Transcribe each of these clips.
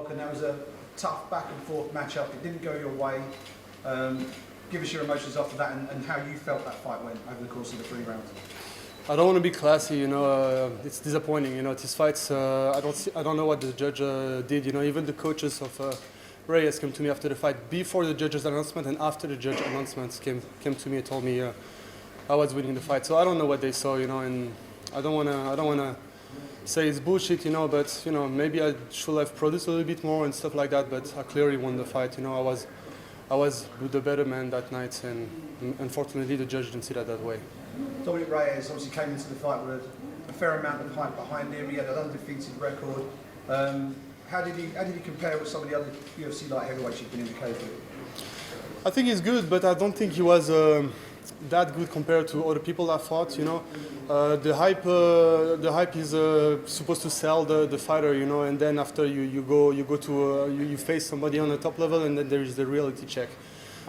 Volkan. That was a tough back and forth matchup. It didn't go your way. Give us your emotions after that and how you felt that fight went over the course of the 3 rounds. I don't want to be classy, it's disappointing, these fights, I don't know what the judge did, even the coaches of Reyes came to me after the fight, before the judge's announcement and after the judge's announcement came to me and told me I was winning the fight. So I don't know what they saw, and I don't wanna say it's bullshit, but maybe I should have produced a little bit more and stuff like that, but I clearly won the fight, I was the better man that night, and unfortunately the judge didn't see that way. Dominic Reyes obviously came into the fight with a fair amount of hype behind him. He had an undefeated record. How did he compare with some of the other UFC light heavyweights you've been in the cage with? I think he's good, but I don't think he was that good compared to other people I fought. The hype is supposed to sell the fighter, and then after you face somebody on the top level, and then there is the reality check.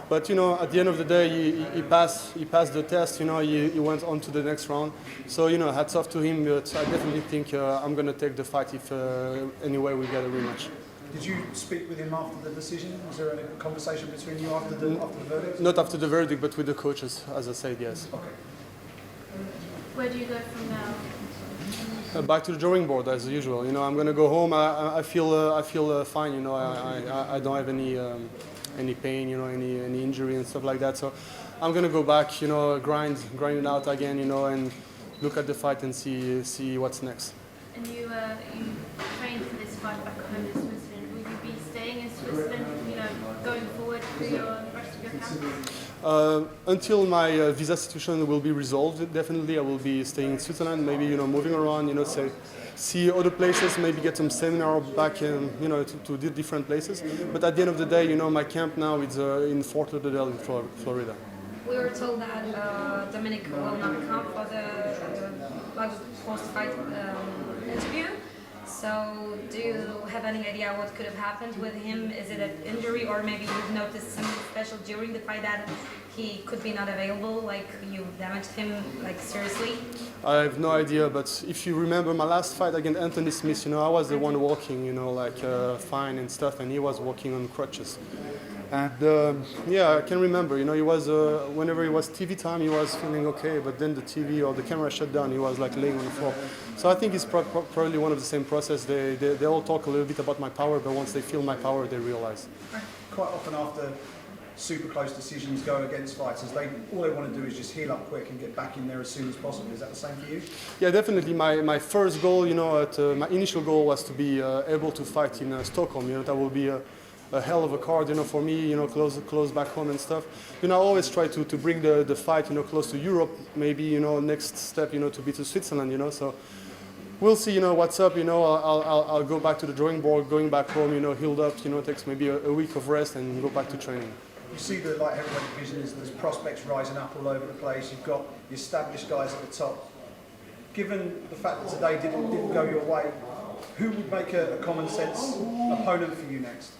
But at the end of the day, he passed the test. He went on to the next round. So hats off to him. But I definitely think I'm gonna take the fight if anyway we get a rematch. Did you speak with him after the decision? Was there a conversation between you after the verdict? Not after the verdict, but with the coaches, as I said, yes. Okay. Where do you go from now? Back to the drawing board as usual. I'm gonna go home. I feel fine. I don't have any pain, any injury and stuff like that. So I'm gonna go back, grind it out again, and look at the fight and see what's next. And you trained for this fight back home in Switzerland. Will you be staying in Switzerland, going forward for the rest of your camp? Until my visa situation will be resolved, definitely I will be staying in Switzerland. Maybe moving around, see other places, maybe get some seminar back in, to different places. But at the end of the day, my camp now is in Fort Lauderdale in Florida. We were told that Dominic will not come for the post-fight interview. So do you have any idea what could have happened with him? Is it an injury, or maybe you've noticed something special during the fight that he could be not available, like you damaged him seriously? I have no idea, but if you remember my last fight against Anthony Smith, I was the one walking, fine and stuff, and he was walking on crutches. And I can remember, he was, whenever it was TV time, he was feeling okay, but then the TV or the camera shut down, he was laying on the floor. So I think it's probably one of the same process. They all talk a little bit about my power, but once they feel my power, they realize. Quite often after super close decisions go against fighters, all they want to do is just heal up quick and get back in there as soon as possible. Is that the same for you? Yeah, definitely. My first goal, my initial goal was to be able to fight in Stockholm. That will be a hell of a card, for me, close back home and stuff. I always try to bring the fight, close to Europe. Maybe, next step, to be to Switzerland, So we'll see, what's up. I'll go back to the drawing board, going back home, healed up. Takes maybe a week of rest and go back to training. You see the light heavyweight division, there's prospects rising up all over the place. You've got the established guys at the top. Given the fact that today didn't go your way, who would make a common sense opponent for you next?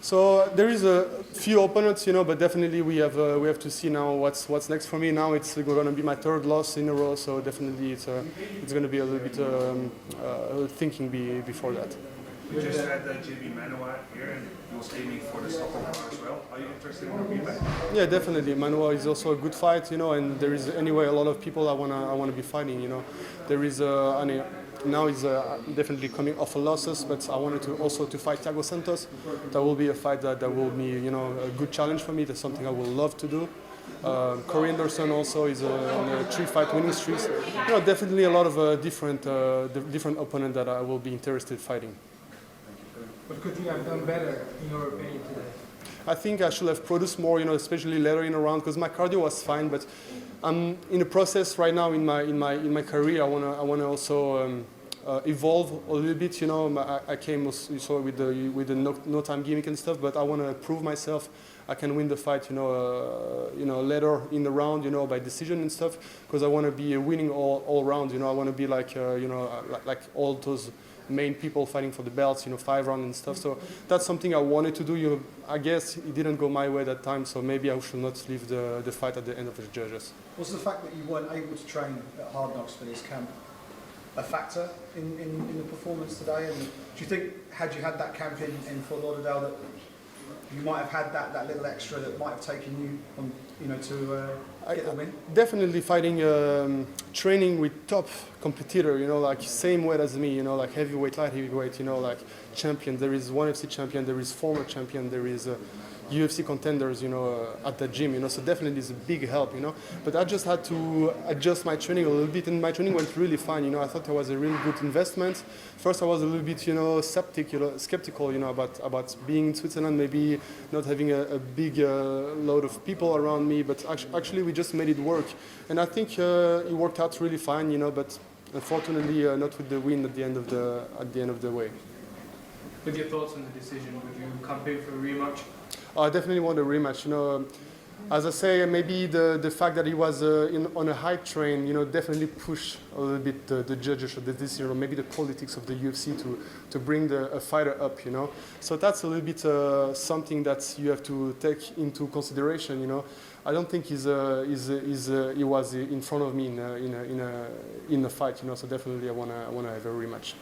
So there is a few opponents, but definitely we have to see now what's next for me. Now it's going to be my 3rd loss in a row, so definitely it's going to be a little bit thinking before that. We just had Jimmy Manoa here, and he was aiming for the Stockholm card as well. Are you interested in a rematch? Yeah, definitely. Manoa is also a good fight, and there is anyway a lot of people I wanna be fighting. There is now he's definitely coming off a losses, but I wanted to fight Thiago Santos. That will be a fight that will be a good challenge for me. That's something I would love to do. Corey Anderson also is on a 3-fight winning streak. Definitely a lot of different opponents that I will be interested in fighting. What could you have done better, in your opinion, today? I think I should have produced more, especially later in the round, because my cardio was fine. But I'm in the process right now in my career. I wanna also evolve a little bit. I came also with the no time gimmick and stuff, but I wanna prove myself. I can win the fight, later in the round, by decision and stuff, because I wanna be winning all rounds. I wanna be like all those main people fighting for the belts, 5 rounds and stuff. So that's something I wanted to do. I guess it didn't go my way that time, so maybe I should not leave the fight at the end of the judges. Was the fact that you weren't able to train at Hard Knocks for this camp a factor in the performance today? And do you think, had you had that camp in Fort Lauderdale, that you might have had that little extra that might have taken you on, you know, to get the win? Definitely fighting, training with top competitor, you know, like same weight as me, you know, like heavyweight, light heavyweight, you know, like champion. There is one UFC champion, there is former champion, there is UFC contenders, you know, at the gym, you know, so definitely it's a big help, you know. But I just had to adjust my training a little bit, and my training went really fine, you know. I thought it was a really good investment. First, I was a little bit, you know, skeptical, you know, about being in Switzerland, maybe not having a big load of people around me, but actually we just made it work. And I think it worked out really fine, you know, but unfortunately not with the win at the end of the way. With your thoughts on the decision, would you campaign for a rematch? I definitely want a rematch. You know, as I say, maybe the fact that he was on a hype train, you know, definitely pushed a little bit the judges or the decision, or maybe the politics of the UFC to bring a fighter up. You know, so that's a little bit something that you have to take into consideration. You know, I don't think he was in front of me in a fight. You know, so definitely I wanna have a rematch.